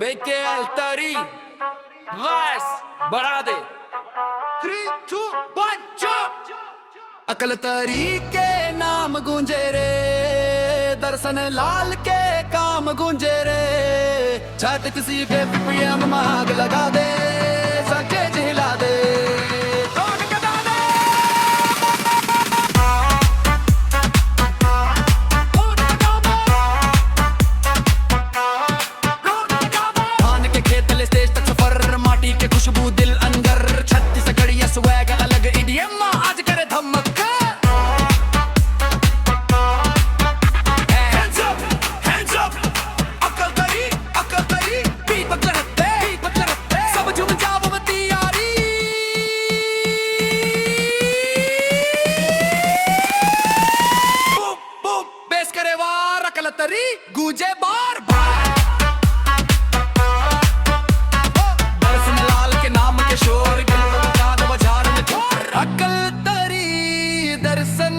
Vete al tarí, vas, बढ़ा दे 3, 2, 1, jump। अकल तरी के नाम गूंजे रे, दर्शन लाल के काम गूंजे रे। छठ किसी के पीएम मांग लगा दे, सके झिला दे। माटी के खुशबू दिल अंदर, छत्तीसगढ़िया स्वैग अलग इडियम आज करे धमक। Hands up, hands up, अकल तरी बीट बदल रहे, सब झूम जाओ तैयारी। बूम बूम बेस करे वार, अकल तरी गूंजे बार बार। शोर बाजार में अकल तरी दर्शन